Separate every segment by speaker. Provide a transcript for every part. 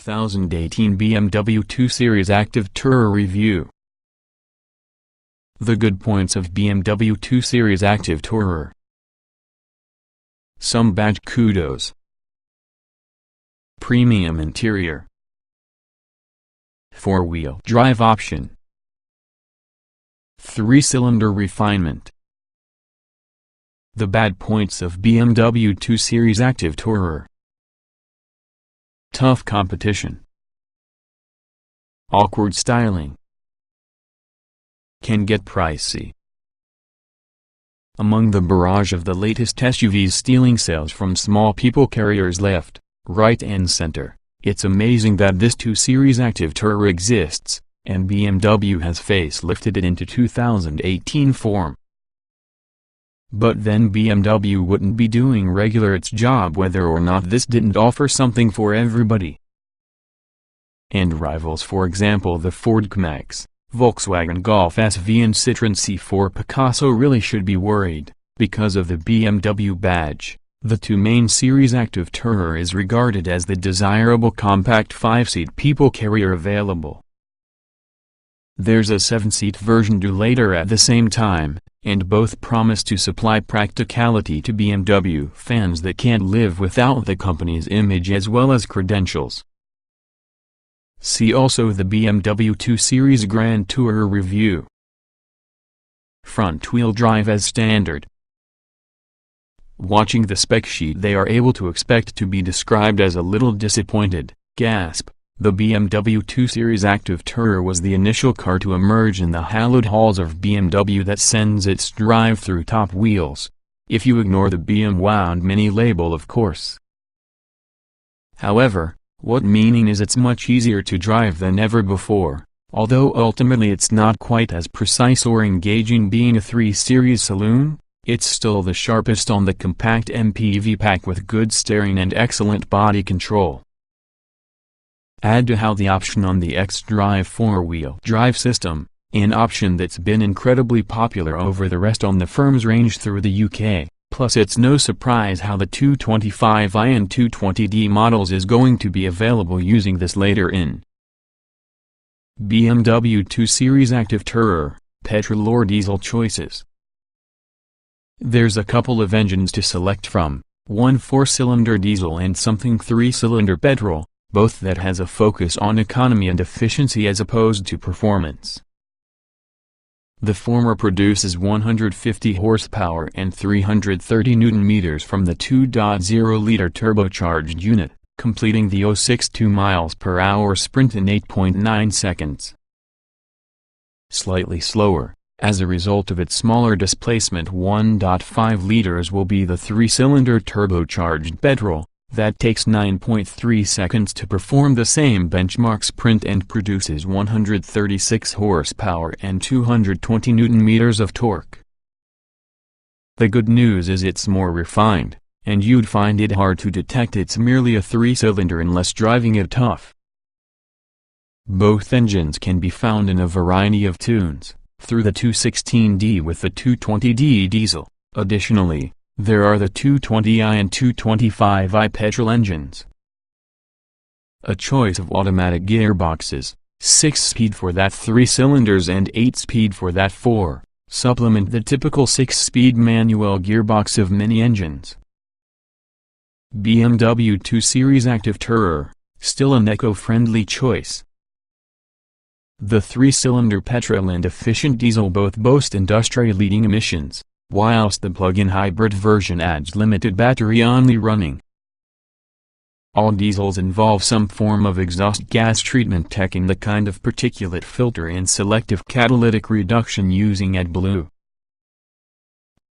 Speaker 1: 2018 BMW 2 Series Active Tourer Review. The good points of BMW 2 Series Active Tourer. Some badge kudos. Premium interior. 4-wheel drive option. 3-cylinder refinement. The bad points of BMW 2 Series Active Tourer. Tough competition. Awkward styling. Can get pricey. Among the barrage of the latest SUVs stealing sales from small people carriers left, right and center, it's amazing that this 2 Series Active Tourer exists, and BMW has facelifted it into 2018 form. But then BMW wouldn't be doing regular its job whether or not this didn't offer something for everybody. And rivals, for example the Ford Ka-Max, Volkswagen Golf SV and Citroën C4 Picasso, really should be worried. Because of the BMW badge, the 2 main Series Active Tourer is regarded as the desirable compact 5-seat people carrier available. There's a 7-seat version due later at the same time, and both promise to supply practicality to BMW fans that can't live without the company's image as well as credentials. See also the BMW 2 Series Grand Tourer Review. Front-wheel drive as standard. Watching the spec sheet they are able to expect to be described as a little disappointed. Gasp. The BMW 2 Series Active Tourer was the initial car to emerge in the hallowed halls of BMW that sends its drive through top wheels, if you ignore the BMW and MINI label of course. However, what meaning is it's much easier to drive than ever before, although ultimately it's not quite as precise or engaging being a 3 Series saloon, it's still the sharpest on the compact MPV pack with good steering and excellent body control. Add to how the option on the xDrive 4-wheel drive system, an option that's been incredibly popular over the rest on the firm's range through the UK, plus it's no surprise how the 225i and 220d models is going to be available using this later in. BMW 2 Series Active Tourer, petrol or diesel choices. There's a couple of engines to select from, one 4-cylinder diesel and something 3-cylinder petrol, both that has a focus on economy and efficiency as opposed to performance. The former produces 150 horsepower and 330 Nm from the 2.0-liter turbocharged unit, completing the 062 mph sprint in 8.9 seconds. Slightly slower, as a result of its smaller displacement 1.5 liters, will be the 3-cylinder turbocharged petrol, that takes 9.3 seconds to perform the same benchmark sprint and produces 136 horsepower and 220 Nm of torque. The good news is it's more refined, and you'd find it hard to detect it's merely a 3-cylinder unless driving it tough. Both engines can be found in a variety of tunes, through the 216D with the 220D diesel. Additionally, there are the 220i and 225i petrol engines. A choice of automatic gearboxes, 6-speed for that 3 cylinders and 8-speed for that 4, supplement the typical 6-speed manual gearbox of many engines. BMW 2 Series Active Tourer, still an eco-friendly choice. The 3-cylinder petrol and efficient diesel both boast industry-leading emissions, whilst the plug-in hybrid version adds limited battery-only running. All diesels involve some form of exhaust gas treatment tech in the kind of particulate filter and selective catalytic reduction using AdBlue.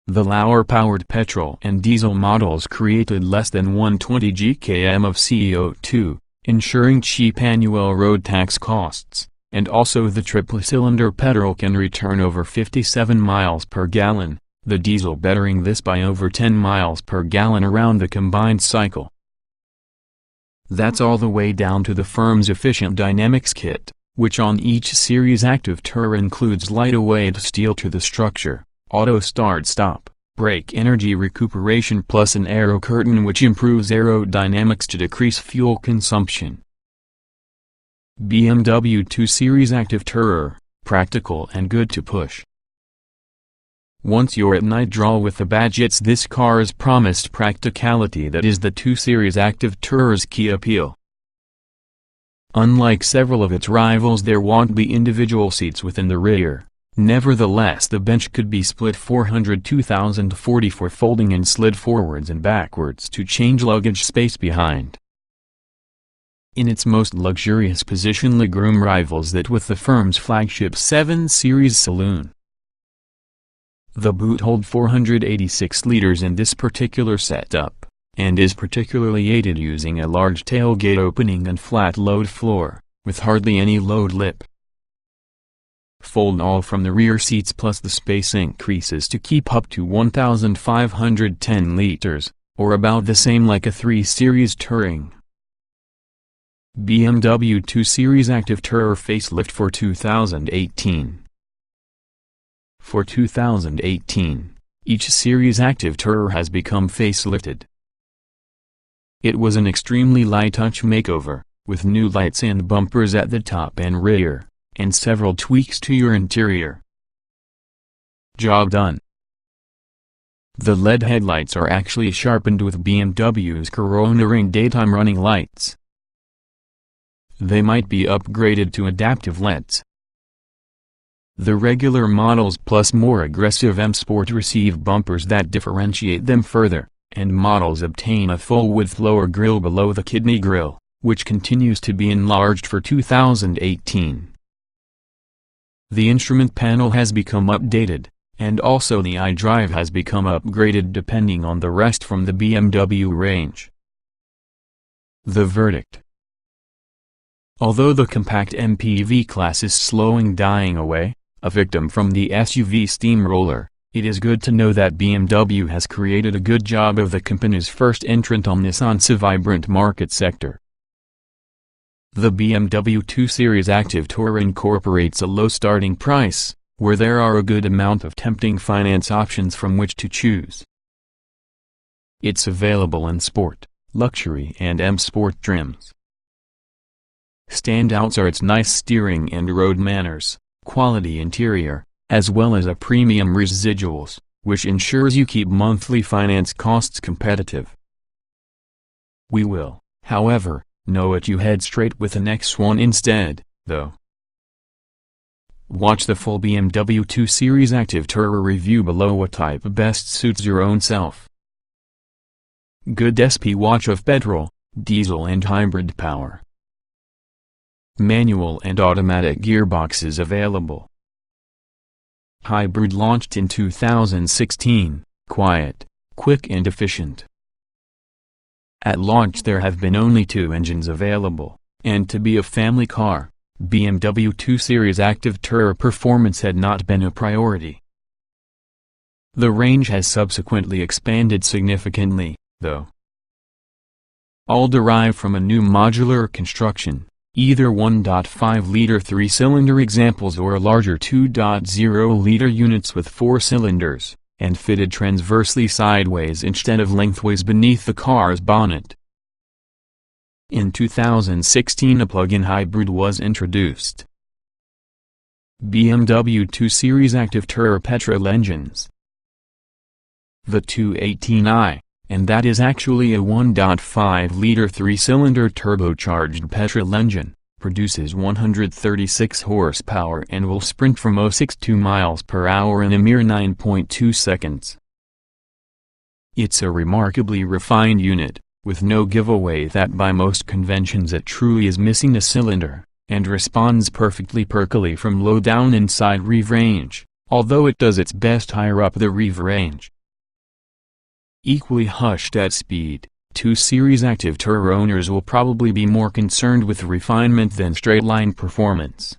Speaker 1: The lower-powered petrol and diesel models created less than 120 gkm of CO2, ensuring cheap annual road tax costs, and also the triple-cylinder petrol can return over 57 miles per gallon. The diesel bettering this by over 10 miles per gallon around the combined cycle. That's all the way down to the firm's Efficientdynamics Kit, which on each Series Active Tourer includes lightweight steel to the structure, auto start-stop, brake energy recuperation plus an aero curtain which improves aerodynamics to decrease fuel consumption. BMW 2 Series Active Tourer, practical and good to push. Once you're at night draw with the badges, this car's promised practicality that is the 2 Series Active Tourer's key appeal. Unlike several of its rivals, there won't be individual seats within the rear. Nevertheless, the bench could be split 402,040 for folding and slid forwards and backwards to change luggage space behind. In its most luxurious position, legroom rivals that with the firm's flagship 7 Series saloon. The boot holds 486 liters in this particular setup, and is particularly aided using a large tailgate opening and flat load floor, with hardly any load lip. Fold all from the rear seats, plus the space increases to keep up to 1,510 liters, or about the same like a 3 Series Touring. BMW 2 Series Active Tourer facelift for 2018. For 2018, each Series Active Tourer has become facelifted. It was an extremely light-touch makeover, with new lights and bumpers at the top and rear, and several tweaks to your interior. Job done. The LED headlights are actually sharpened with BMW's Corona Ring daytime running lights. They might be upgraded to adaptive LEDs. The regular models plus more aggressive M Sport receive bumpers that differentiate them further, and models obtain a full-width lower grille below the kidney grille, which continues to be enlarged for 2018. The instrument panel has become updated, and also the iDrive has become upgraded depending on the rest from the BMW range. The verdict. Although the compact MPV class is slowing dying away, a victim from the SUV steamroller, it is good to know that BMW has created a good job of the company's first entrant on this once vibrant market sector. The BMW 2 Series Active Tourer incorporates a low starting price, where there are a good amount of tempting finance options from which to choose. It's available in Sport, Luxury and M Sport trims. Standouts are its nice steering and road manners, quality interior, as well as a premium residuals, which ensures you keep monthly finance costs competitive. We will, however, know it you head straight with an X1 instead, though. Watch the full BMW 2 Series Active Tourer review below. What type best suits your own self? Good SP watch of petrol, diesel and hybrid power. Manual and automatic gearboxes available. Hybrid launched in 2016, quiet, quick and efficient. At launch there have been only 2 engines available, and to be a family car, BMW 2 Series Active Tourer performance had not been a priority. The range has subsequently expanded significantly, though. All derive from a new modular construction, either 1.5-liter 3-cylinder examples or larger 2.0-liter units with 4 cylinders, and fitted transversely sideways instead of lengthways beneath the car's bonnet. In 2016 a plug-in hybrid was introduced. BMW 2 Series Active Tourer petrol engines. The 218i, and that is actually a 1.5-liter 3-cylinder turbocharged petrol engine, produces 136 horsepower and will sprint from 0.62 miles per hour in a mere 9.2 seconds. It's a remarkably refined unit, with no giveaway that by most conventions it truly is missing a cylinder, and responds perfectly from low down inside rev range, although it does its best higher up the rev range. Equally hushed at speed, 2 Series Active Tourer owners will probably be more concerned with refinement than straight-line performance.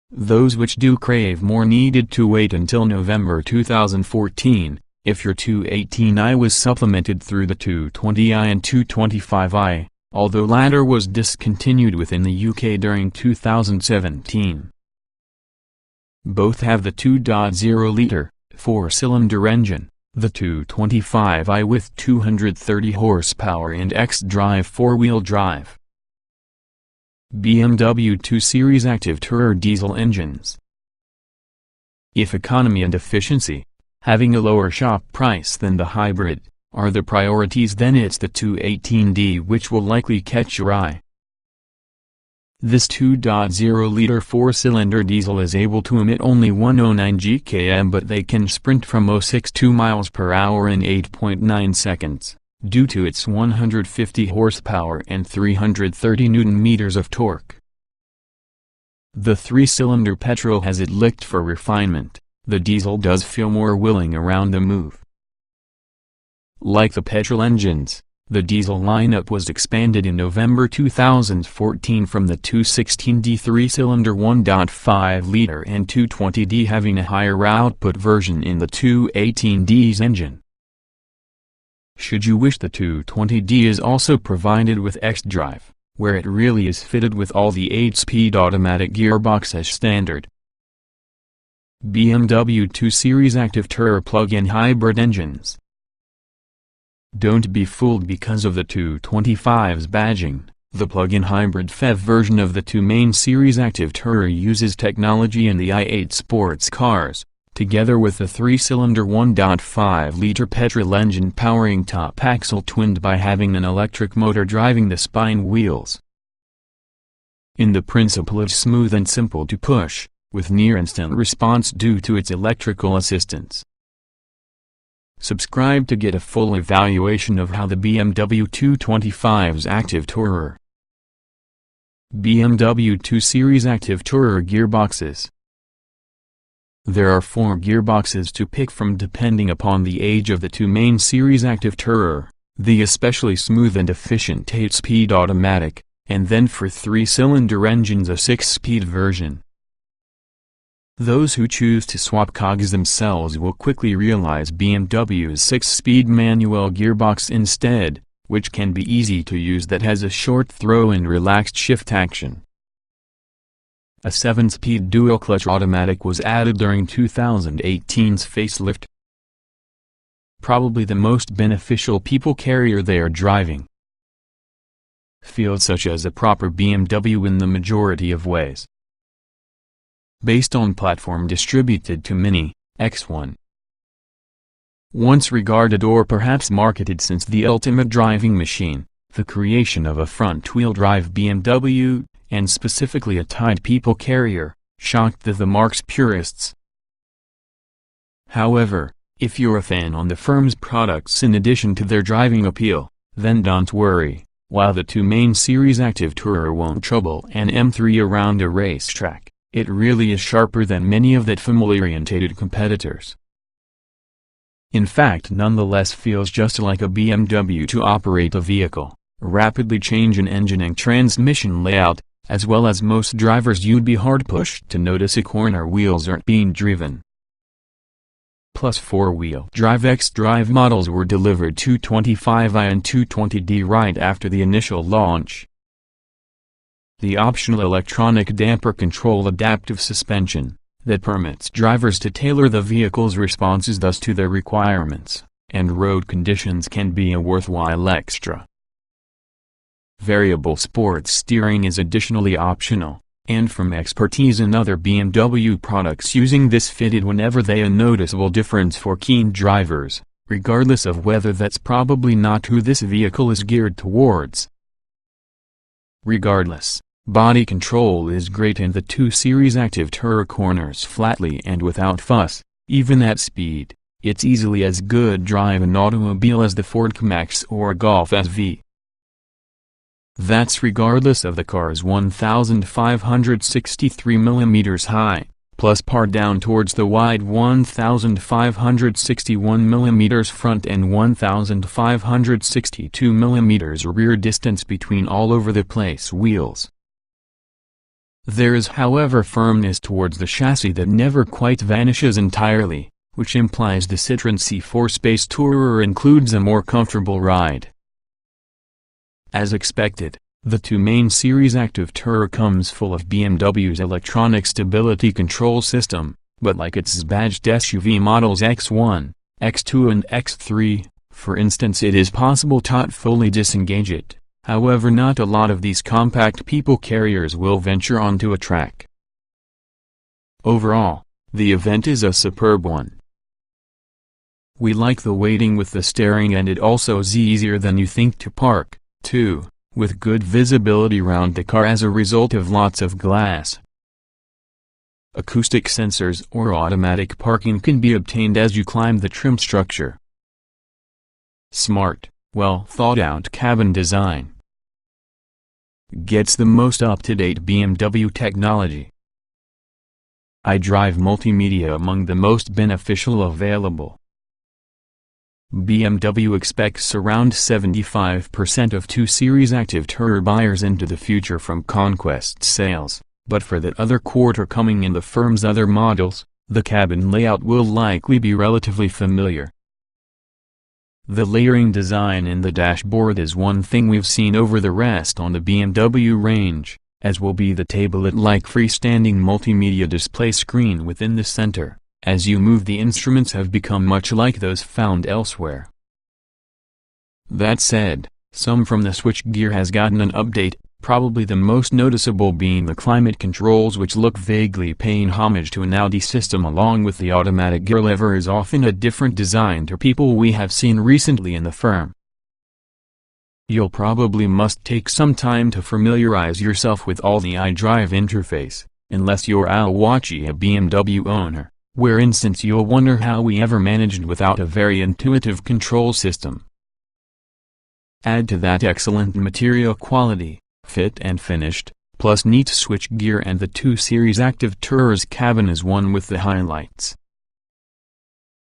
Speaker 1: Those which do crave more needed to wait until November 2014, if your 218i was supplemented through the 220i and 225i, although latter was discontinued within the UK during 2017. Both have the 2.0-liter, 4-cylinder engine, the 225i with 230 horsepower and xDrive 4-wheel drive. BMW 2 Series Active Tourer diesel engines. If economy and efficiency, having a lower shop price than the hybrid, are the priorities, then it's the 218D which will likely catch your eye. This 2.0-liter four-cylinder diesel is able to emit only 109 GkM, but they can sprint from 0-62 miles per hour in 8.9 seconds, due to its 150 horsepower and 330 Nm of torque. The three-cylinder petrol has it licked for refinement. The diesel does feel more willing around the move. Like the petrol engines, the diesel lineup was expanded in November 2014 from the 216D three-cylinder 1.5-liter and 220D having a higher output version in the 218D's engine. Should you wish, the 220D is also provided with xDrive, where it really is fitted with all the 8-speed automatic gearbox as standard. BMW 2 Series Active Tourer plug-in hybrid engines. Don't be fooled because of the 225's badging. The plug-in hybrid PHEV version of the 2 main Series Active Tourer uses technology in the i8 sports cars, together with the three-cylinder 1.5-liter petrol engine powering top axle twinned by having an electric motor driving the spine wheels. In the principle is smooth and simple to push, with near-instant response due to its electrical assistance. Subscribe to get a full evaluation of how the BMW 225's Active Tourer. BMW 2 Series Active Tourer gearboxes. There are 4 gearboxes to pick from depending upon the age of the 2 main Series Active Tourer, the especially smooth and efficient 8-speed automatic, and then for 3-cylinder engines a 6-speed version. Those who choose to swap cogs themselves will quickly realize BMW's 6-speed manual gearbox instead, which can be easy to use, that has a short throw and relaxed shift action. A 7-speed dual-clutch automatic was added during 2018's facelift. Probably the most beneficial people carrier they are driving. Feels such as a proper BMW in the majority of ways. Based on platform distributed to MINI, X1. Once regarded or perhaps marketed since the ultimate driving machine, the creation of a front-wheel drive BMW, and specifically a tied people carrier, shocked the marque's purists. However, if you're a fan on the firm's products in addition to their driving appeal, then don't worry, while the 2 main Series Active Tourer won't trouble an M3 around a racetrack. It really is sharper than many of that family-orientated competitors. In fact, nonetheless feels just like a BMW to operate a vehicle, rapidly change an engine and transmission layout, as well as most drivers you'd be hard-pushed to notice a corner wheels aren't being driven. Plus 4-wheel drive xDrive models were delivered 225i and 220d right after the initial launch. The optional electronic damper control adaptive suspension, that permits drivers to tailor the vehicle's responses thus to their requirements, and road conditions can be a worthwhile extra. Variable sports steering is additionally optional, and from expertise in other BMW products using this fitted whenever they a noticeable difference for keen drivers, regardless of whether that's probably not who this vehicle is geared towards. Regardless, body control is great and the 2 Series Active Tourer corners flatly and without fuss, even at speed. It's easily as good drive an automobile as the Ford Ka-Max or Golf SV. That's regardless of the car's 1,563 mm high, plus par down towards the wide 1,561 mm front and 1,562 mm rear distance between all over the place wheels. There is however firmness towards the chassis that never quite vanishes entirely, which implies the Citroën C4 Space Tourer includes a more comfortable ride. As expected, the 2 main Series Active Tourer comes full of BMW's electronic stability control system, but like its badged SUV models X1, X2 and X3, for instance, it is possible to fully disengage it, However, not a lot of these compact people carriers will venture onto a track. Overall, the event is a superb one. We like the weighting with the steering, and it also is easier than you think to park, too, with good visibility round the car as a result of lots of glass. Acoustic sensors or automatic parking can be obtained as you climb the trim structure. Smart, well thought out cabin design. Gets the most up-to-date BMW technology. Idrive multimedia among the most beneficial available. BMW expects around 75% of 2 Series Active Tourer buyers into the future from conquest sales, but for that other quarter coming in the firm's other models, the cabin layout will likely be relatively familiar. The layering design in the dashboard is one thing we've seen over the rest on the BMW range, as will be the tablet-like freestanding multimedia display screen within the center. As you move, the instruments have become much like those found elsewhere. That said, some from the switchgear has gotten an update, probably the most noticeable being the climate controls, which look vaguely paying homage to an Audi system, along with the automatic gear lever is often a different design to people we have seen recently in the firm. You'll probably must take some time to familiarize yourself with all the Idrive interface, unless you're a BMW owner, where instance you'll wonder how we ever managed without a very intuitive control system. Add to that excellent material quality, fit and finished, plus neat switchgear, and the 2 Series Active Tourer's cabin is one with the highlights.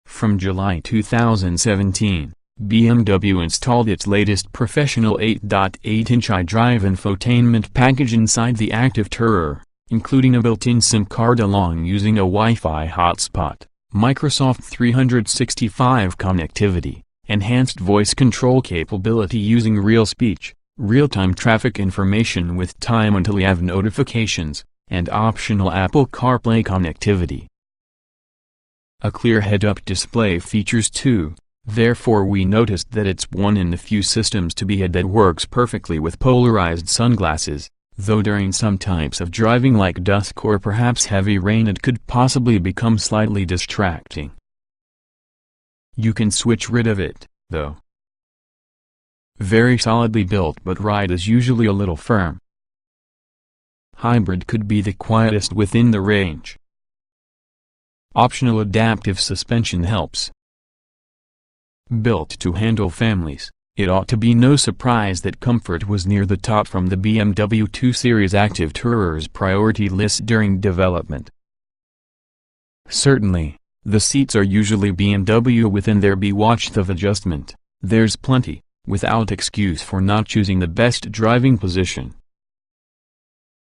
Speaker 1: From July 2017, BMW installed its latest professional 8.8-inch Idrive infotainment package inside the Active Tourer, including a built-in SIM card along using a Wi-Fi hotspot, Microsoft 365 connectivity, enhanced voice control capability using real speech, real-time traffic information with time until you have notifications, and optional Apple CarPlay connectivity. A clear head-up display features too, therefore we noticed that it's one in the few systems to be had that works perfectly with polarized sunglasses, though during some types of driving like dusk or perhaps heavy rain it could possibly become slightly distracting. You can switch rid of it, though. Very solidly built, but ride is usually a little firm. Hybrid could be the quietest within the range. Optional adaptive suspension helps. Built to handle families, it ought to be no surprise that comfort was near the top from the BMW 2 Series Active Tourer's priority list during development. Certainly, the seats are usually BMW within their B-watch of adjustment. There's plenty, without excuse, for not choosing the best driving position.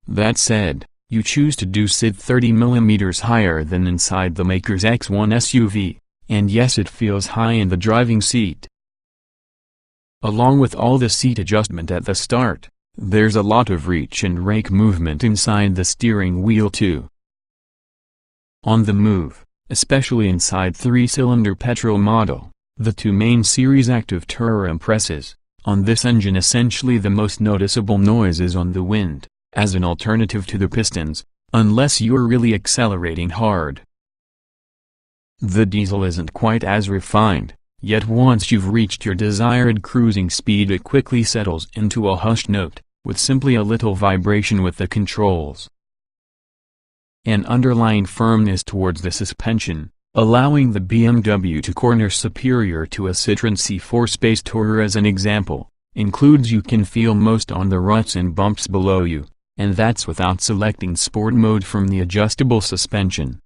Speaker 1: That said, you choose to do sit 30 mm higher than inside the maker's X1 SUV, and yes, it feels high in the driving seat. Along with all the seat adjustment at the start, there's a lot of reach and rake movement inside the steering wheel too. On the move, especially inside 3-cylinder petrol model, the 2 main Series Active Tourer impresses. On this engine essentially the most noticeable noise is on the wind, as an alternative to the pistons, unless you're really accelerating hard. The diesel isn't quite as refined, yet once you've reached your desired cruising speed it quickly settles into a hushed note, with simply a little vibration with the controls. An underlying firmness towards the suspension, allowing the BMW to corner superior to a Citroën C4 Space Tourer as an example, includes you can feel most on the ruts and bumps below you, and that's without selecting Sport mode from the adjustable suspension.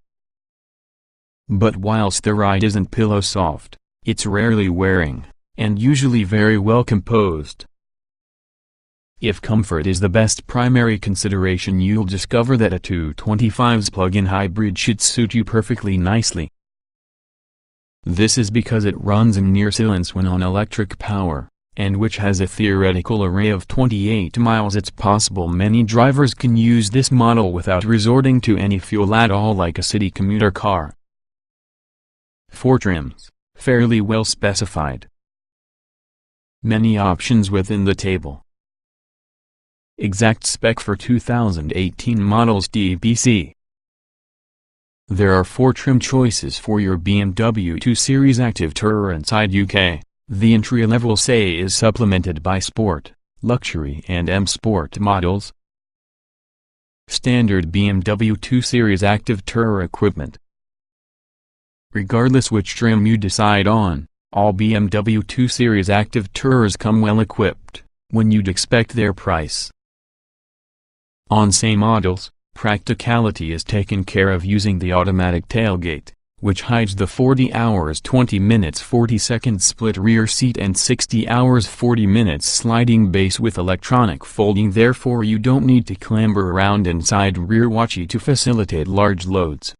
Speaker 1: But whilst the ride isn't pillow soft, it's rarely wearing, and usually very well composed. If comfort is the best primary consideration, you'll discover that a 225's plug-in hybrid should suit you perfectly nicely. This is because it runs in near silence when on electric power, and which has a theoretical array of 28 miles. It's possible many drivers can use this model without resorting to any fuel at all, like a city commuter car. 4 trims, fairly well specified. Many options within the table. exact spec for 2018 models DPC. There are 4 trim choices for your BMW 2 Series Active Tourer inside UK. The entry-level say is supplemented by Sport, Luxury and M Sport models. Standard BMW 2 Series Active Tourer equipment. Regardless which trim you decide on, all BMW 2 Series Active Tourers come well equipped, when you'd expect their price. On same models, practicality is taken care of using the automatic tailgate, which hides the 40 hours 20 minutes 40 seconds split rear seat and 60 hours 40 minutes sliding base with electronic folding, therefore you don't need to clamber around inside rear watchy to facilitate large loads.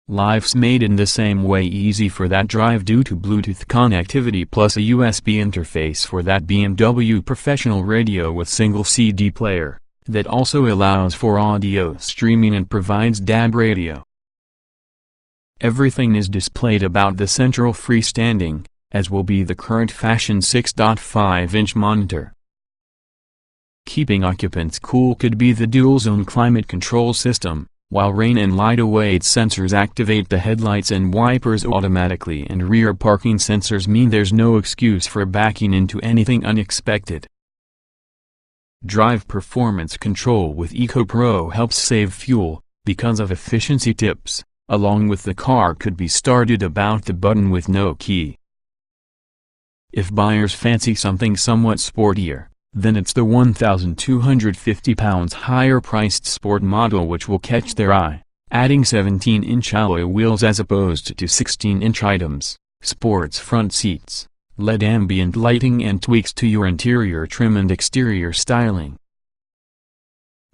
Speaker 1: Life's made in the same way easy for that drive due to Bluetooth connectivity plus a USB interface for that BMW professional radio with single CD player, that also allows for audio streaming and provides DAB radio. Everything is displayed about the central freestanding, as will be the current fashion 6.5-inch monitor. Keeping occupants cool could be the dual-zone climate control system, while rain and light await sensors activate the headlights and wipers automatically, and rear parking sensors mean there's no excuse for backing into anything unexpected. Drive performance control with EcoPro helps save fuel, because of efficiency tips, along with the car could be started about the button with no key. If buyers fancy something somewhat sportier, then it's the £1,250 higher-priced Sport model which will catch their eye, adding 17-inch alloy wheels as opposed to 16-inch items, sports front seats, LED ambient lighting and tweaks to your interior trim and exterior styling.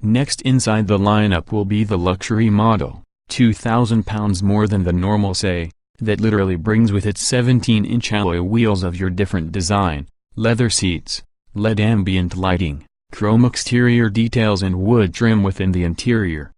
Speaker 1: Next inside the lineup will be the luxury model, £2,000 more than the normal say, that literally brings with it 17-inch alloy wheels of your different design, leather seats, LED ambient lighting, chrome exterior details and wood trim within the interior.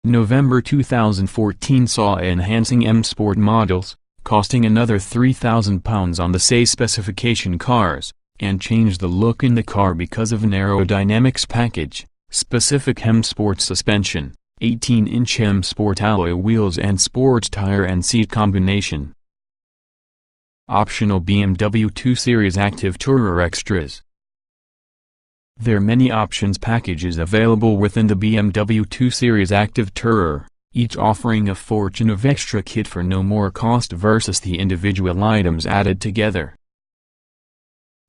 Speaker 1: November 2014 saw enhancing M Sport models, costing another £3,000 on the say specification cars, and changed the look in the car because of an aerodynamics package, specific M Sport suspension, 18-inch M Sport alloy wheels and sports tire and seat combination. Optional BMW 2 Series Active Tourer extras. There are many options packages available within the BMW 2 Series Active Tourer, each offering a fortune of extra kit for no more cost versus the individual items added together.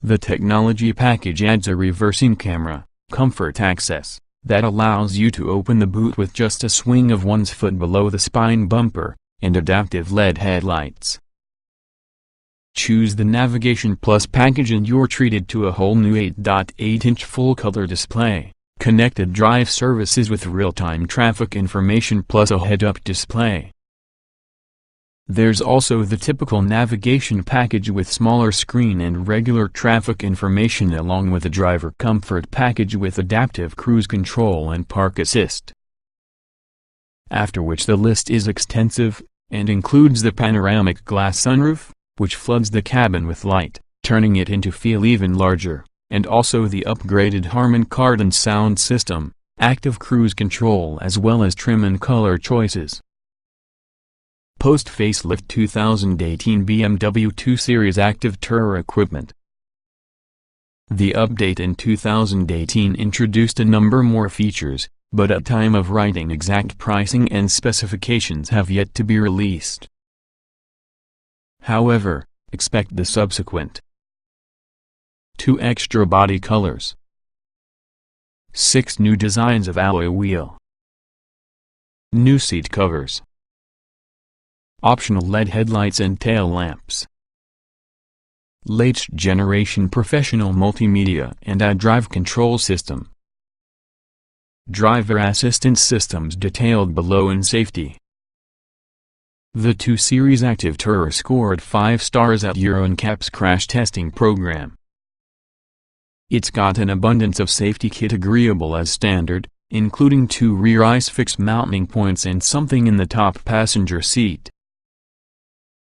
Speaker 1: The technology package adds a reversing camera, comfort access, that allows you to open the boot with just a swing of one's foot below the spine bumper, and adaptive LED headlights. Choose the Navigation Plus package and you're treated to a whole new 8.8-inch full-color display, connected drive services with real-time traffic information plus a head-up display. There's also the typical navigation package with smaller screen and regular traffic information along with a driver comfort package with adaptive cruise control and park assist. After which the list is extensive, and includes the panoramic glass sunroof, which floods the cabin with light, turning it into feel even larger, and also the upgraded Harman Kardon sound system, active cruise control as well as trim and color choices. Post-facelift 2018 BMW 2 Series Active Tourer equipment. The update in 2018 introduced a number more features, but at time of writing exact pricing and specifications have yet to be released. However, expect the subsequent. 2 extra body colors. 6 new designs of alloy wheel. New seat covers. Optional LED headlights and tail lamps. Latest generation professional multimedia and iDrive control system. Driver assistance systems detailed below in safety. The 2 Series Active Tourer scored 5 stars at Euro NCAP's crash testing program. It's got an abundance of safety kit agreeable as standard, including 2 rear ISOFIX mounting points and something in the top passenger seat.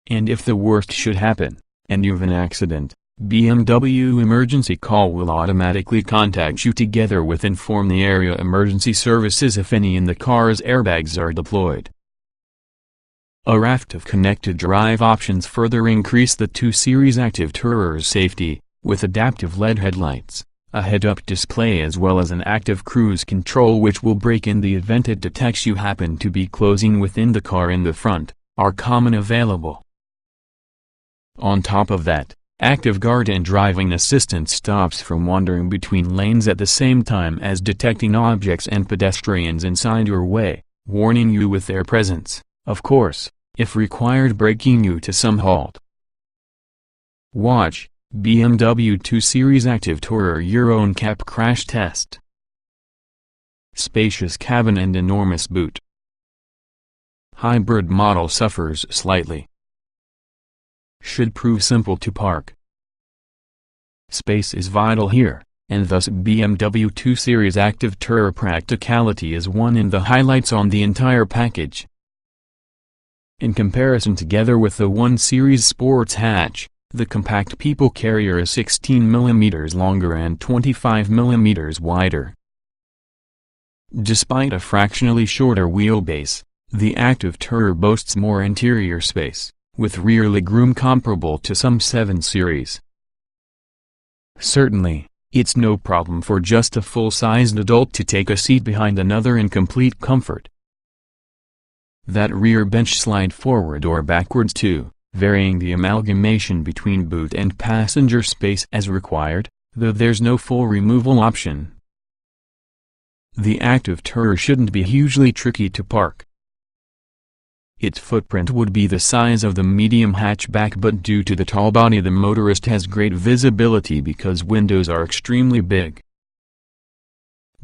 Speaker 1: And if the worst should happen, and you've an accident, BMW emergency call will automatically contact you together with inform the area emergency services if any in the car's airbags are deployed. A raft of connected drive options further increase the 2 Series Active Tourer's safety, with adaptive LED headlights, a head-up display as well as an active cruise control which will break in the event it detects you happen to be closing within the car in the front, are common available. On top of that, Active Guard and driving assistance stops from wandering between lanes at the same time as detecting objects and pedestrians inside your way, warning you with their presence, of course, if required braking you to some halt. Watch BMW 2 Series Active Tourer Euro NCAP crash test. Spacious cabin and enormous boot. Hybrid model suffers slightly. Should prove simple to park. Space is vital here, and thus BMW 2 Series Active Tourer practicality is one in the highlights on the entire package. In comparison together with the 1 Series Sports hatch, the compact people carrier is 16 mm longer and 25 mm wider. Despite a fractionally shorter wheelbase, the Active Tourer boasts more interior space, with rear legroom comparable to some 7 Series. Certainly, it's no problem for just a full-sized adult to take a seat behind another in complete comfort. That rear bench slide forward or backwards too, varying the amalgamation between boot and passenger space as required, though there's no full removal option. The Active Tourer shouldn't be hugely tricky to park. Its footprint would be the size of the medium hatchback, but due to the tall body the motorist has great visibility because windows are extremely big.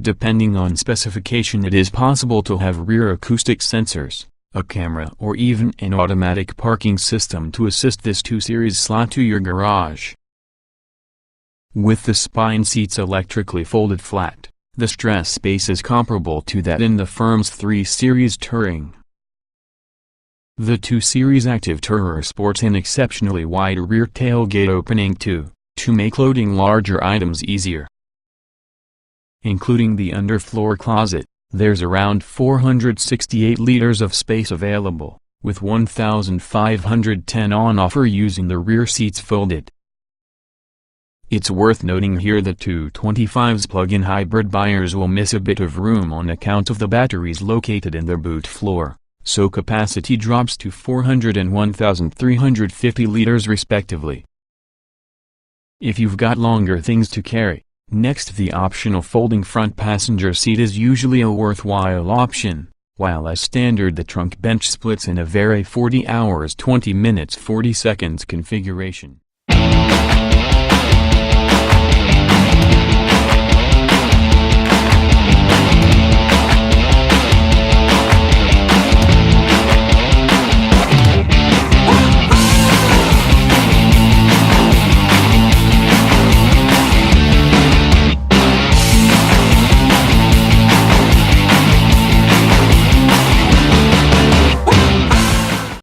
Speaker 1: Depending on specification it is possible to have rear acoustic sensors, a camera or even an automatic parking system to assist this 2 Series slot to your garage. With the spine seats electrically folded flat, the stress space is comparable to that in the firm's 3 Series Touring. The 2 Series Active Tourer sports an exceptionally wide rear tailgate opening too, to make loading larger items easier. Including the underfloor closet, there's around 468 liters of space available, with 1,510 on offer using the rear seats folded. It's worth noting here that 225's plug-in hybrid buyers will miss a bit of room on account of the batteries located in their boot floor, so capacity drops to 400 and 1,350 liters respectively. If you've got longer things to carry, next the optional folding front passenger seat is usually a worthwhile option, while as standard the trunk bench splits in a very 40 hours 20 minutes 40 seconds configuration.